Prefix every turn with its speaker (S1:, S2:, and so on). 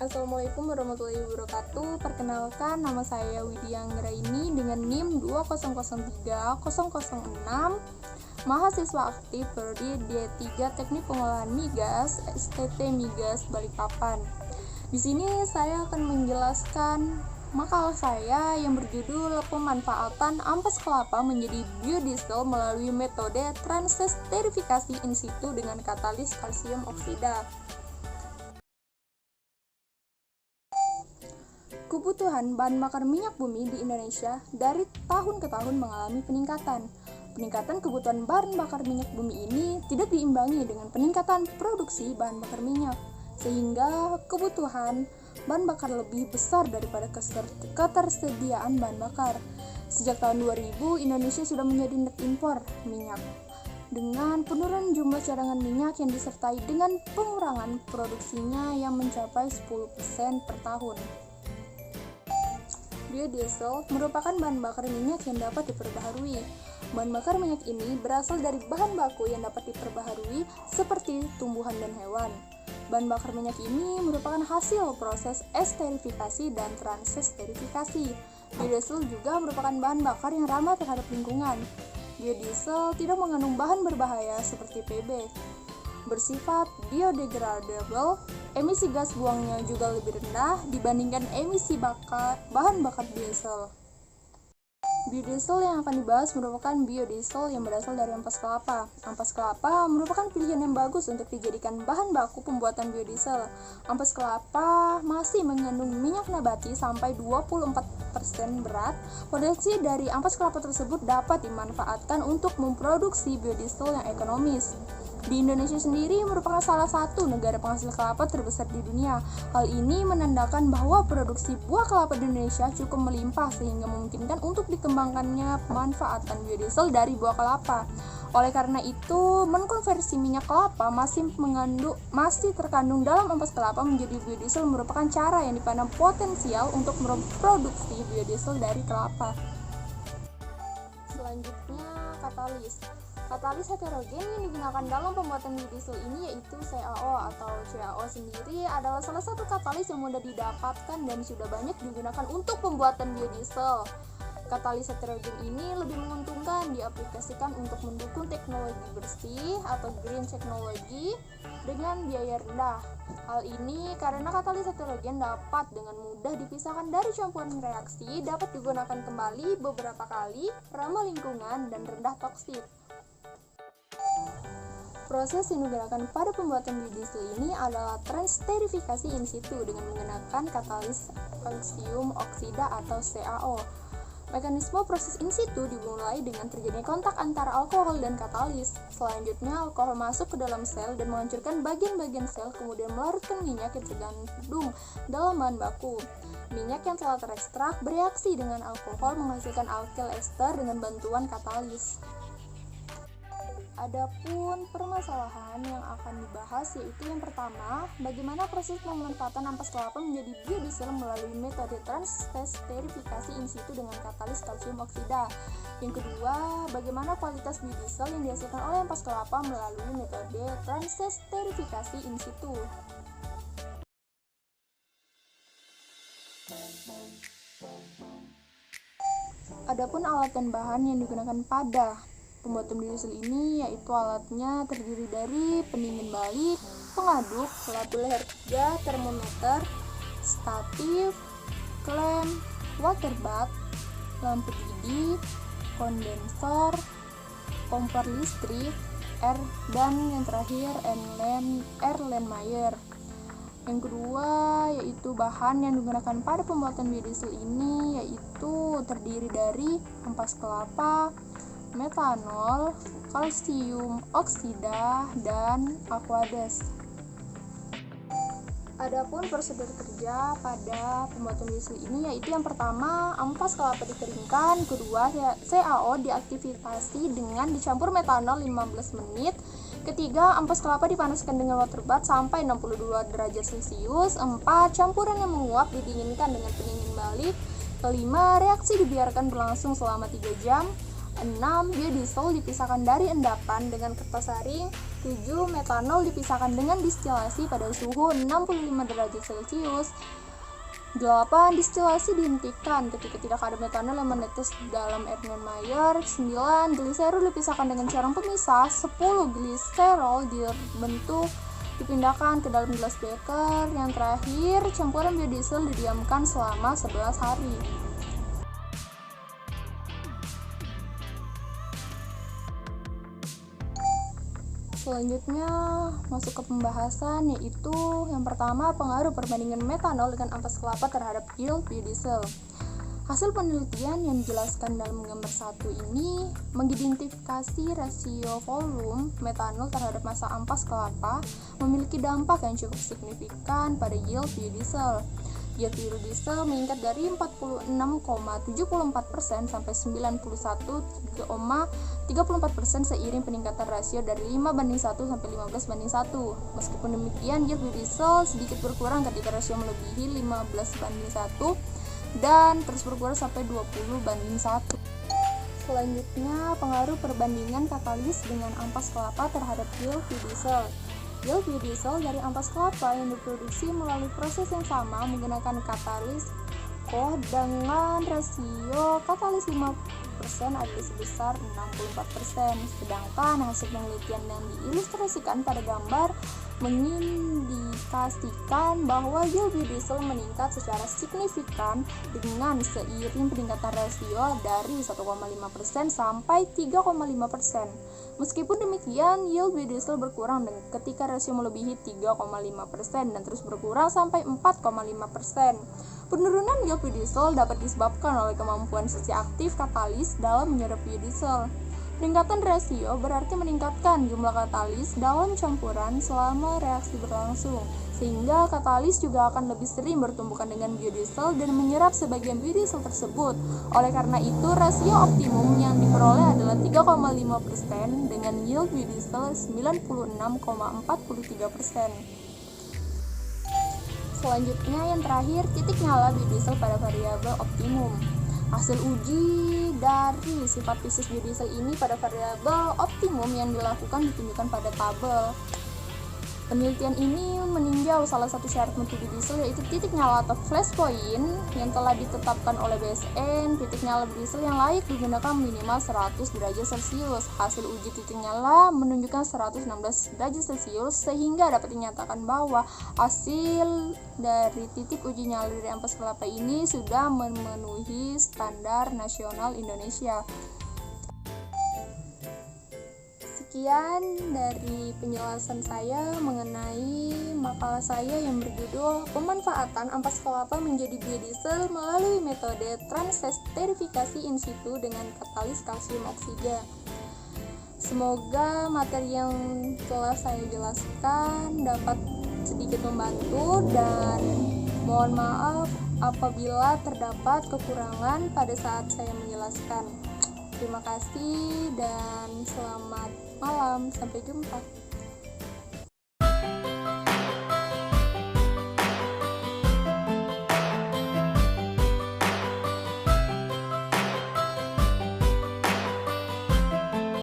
S1: Assalamualaikum warahmatullahi wabarakatuh. Perkenalkan, nama saya Widya Anggraini dengan NIM 2003006, mahasiswa aktif Prodi D3 Teknik Pengolahan Migas, STT Migas Balikpapan. Di sini saya akan menjelaskan makalah saya yang berjudul pemanfaatan ampas kelapa menjadi biodiesel melalui metode transesterifikasi in situ dengan katalis kalsium oksida. Kebutuhan bahan bakar minyak bumi di Indonesia dari tahun ke tahun mengalami peningkatan. Peningkatan kebutuhan bahan bakar minyak bumi ini tidak diimbangi dengan peningkatan produksi bahan bakar minyak, sehingga kebutuhan bahan bakar lebih besar daripada ketersediaan bahan bakar. Sejak tahun 2000, Indonesia sudah menjadi net impor minyak, dengan penurunan jumlah cadangan minyak yang disertai dengan pengurangan produksinya yang mencapai 10% per tahun. Biodiesel merupakan bahan bakar minyak yang dapat diperbaharui. Bahan bakar minyak ini berasal dari bahan baku yang dapat diperbaharui seperti tumbuhan dan hewan. Bahan bakar minyak ini merupakan hasil proses esterifikasi dan transesterifikasi. Biodiesel juga merupakan bahan bakar yang ramah terhadap lingkungan. Biodiesel tidak mengandung bahan berbahaya seperti PB. Bersifat biodegradable, emisi gas buangnya juga lebih rendah dibandingkan emisi bahan bakar diesel. Biodiesel yang akan dibahas merupakan biodiesel yang berasal dari ampas kelapa. Ampas kelapa merupakan pilihan yang bagus untuk dijadikan bahan baku pembuatan biodiesel. Ampas kelapa masih mengandung minyak nabati sampai 24% berat. Potensi dari ampas kelapa tersebut dapat dimanfaatkan untuk memproduksi biodiesel yang ekonomis. Di Indonesia sendiri merupakan salah satu negara penghasil kelapa terbesar di dunia. Hal ini menandakan bahwa produksi buah kelapa di Indonesia cukup melimpah sehingga memungkinkan untuk dikembangkannya pemanfaatan biodiesel dari buah kelapa. Oleh karena itu, mengkonversi minyak kelapa masih terkandung dalam ampas kelapa menjadi biodiesel merupakan cara yang dipandang potensial untuk memproduksi biodiesel dari kelapa. Selanjutnya, katalis. Katalis heterogen yang digunakan dalam pembuatan biodiesel ini yaitu CaO atau CaO sendiri adalah salah satu katalis yang mudah didapatkan dan sudah banyak digunakan untuk pembuatan biodiesel. Katalis heterogen ini lebih menguntungkan diaplikasikan untuk mendukung teknologi bersih atau green technology dengan biaya rendah. Hal ini karena katalis heterogen dapat dengan mudah dipisahkan dari campuran reaksi, dapat digunakan kembali beberapa kali, ramah lingkungan, dan rendah toksik. Proses yang digunakan pada pembuatan biodiesel ini adalah transesterifikasi in situ dengan menggunakan katalis kalsium oksida atau CaO. Mekanisme proses in situ dimulai dengan terjadinya kontak antara alkohol dan katalis. Selanjutnya, alkohol masuk ke dalam sel dan menghancurkan bagian-bagian sel, kemudian melarutkan minyak yang terkandung dalam bahan baku. Minyak yang telah terekstrak bereaksi dengan alkohol menghasilkan alkyl ester dengan bantuan katalis. Adapun permasalahan yang akan dibahas yaitu yang pertama, bagaimana proses pemanfaatan ampas kelapa menjadi biodiesel melalui metode transesterifikasi in situ dengan katalis kalsium oksida. Yang kedua, bagaimana kualitas biodiesel yang dihasilkan oleh ampas kelapa melalui metode transesterifikasi in situ. Adapun alat dan bahan yang digunakan pada pembuatan biodiesel ini yaitu alatnya terdiri dari pendingin balik, pengaduk, lampu leher 3, termometer, statif, klem, water bath, lampu tidih, kondensor, kompor listrik, dan yang terakhir Erlenmeyer. Yang kedua yaitu bahan yang digunakan pada pembuatan biodiesel ini yaitu terdiri dari ampas kelapa, metanol, kalsium oksida, dan aqueous. Adapun prosedur kerja pada pembuatan biodiesel ini yaitu yang pertama, ampas kelapa dikeringkan, kedua, CaO diaktifasi dengan dicampur metanol 15 menit, ketiga, ampas kelapa dipanaskan dengan water bath sampai 62 derajat Celcius, empat, campuran yang menguap didinginkan dengan pendingin balik, kelima, reaksi dibiarkan berlangsung selama 3 jam, 6. Biodiesel dipisahkan dari endapan dengan kertas saring. 7. Metanol dipisahkan dengan distilasi pada suhu 65 derajat Celcius. 8. Distilasi dihentikan ketika tidak ada metanol yang menetes dalam Erlenmeyer. 9. Gliserol dipisahkan dengan cairan pemisah. 10. Gliserol dipindahkan ke dalam gelas beker. Yang terakhir, campuran biodiesel didiamkan selama 11 hari. Selanjutnya masuk ke pembahasan, yaitu yang pertama, pengaruh perbandingan metanol dengan ampas kelapa terhadap yield biodiesel. Hasil penelitian yang dijelaskan dalam gambar 1 ini mengidentifikasi rasio volume metanol terhadap massa ampas kelapa memiliki dampak yang cukup signifikan pada yield biodiesel. Yield biodiesel meningkat dari 46,74% sampai 91,34% seiring peningkatan rasio dari 5:1 sampai 15:1. Meskipun demikian, yield biodiesel sedikit berkurang ketika rasio melebihi 15:1 dan terus berkurang sampai 20:1. Selanjutnya, pengaruh perbandingan katalis dengan ampas kelapa terhadap yield biodiesel. Yield biodiesel dari ampas kelapa yang diproduksi melalui proses yang sama menggunakan katalis dengan rasio katalis 5% adalah sebesar 64%. Sedangkan hasil penelitian yang diilustrasikan pada gambar mengindikasikan bahwa yield biodiesel meningkat secara signifikan dengan seiring peningkatan rasio dari 1,5% sampai 3,5%. Meskipun demikian, yield biodiesel berkurang ketika rasio melebihi 3,5% dan terus berkurang sampai 4,5%. Penurunan yield biodiesel dapat disebabkan oleh kemampuan sisi aktif katalis dalam menyerap biodiesel. Peningkatan rasio berarti meningkatkan jumlah katalis dalam campuran selama reaksi berlangsung, sehingga katalis juga akan lebih sering bertumbukan dengan biodiesel dan menyerap sebagian biodiesel tersebut. Oleh karena itu, rasio optimum yang diperoleh adalah 3,5% dengan yield biodiesel 96,43%. Selanjutnya yang terakhir, titik nyala biodiesel pada variabel optimum. Hasil uji dari sifat fisik biodiesel ini pada variabel optimum yang dilakukan ditunjukkan pada tabel. Penelitian ini meninjau salah satu syarat mutu biodiesel, yaitu titik nyala atau flash point yang telah ditetapkan oleh BSN. Titik nyala biodiesel yang layak digunakan minimal 100 derajat Celcius. Hasil uji titik nyala menunjukkan 116 derajat Celcius, sehingga dapat dinyatakan bahwa hasil dari titik uji nyala dari ampas kelapa ini sudah memenuhi standar nasional Indonesia. Sekian dari penjelasan saya mengenai makalah saya yang berjudul Pemanfaatan Ampas Kelapa menjadi Biodiesel melalui metode transesterifikasi in situ dengan katalis kalsium oksida. Semoga materi yang telah saya jelaskan dapat sedikit membantu, dan mohon maaf apabila terdapat kekurangan pada saat saya menjelaskan. Terima kasih dan selamat malam, sampai jumpa.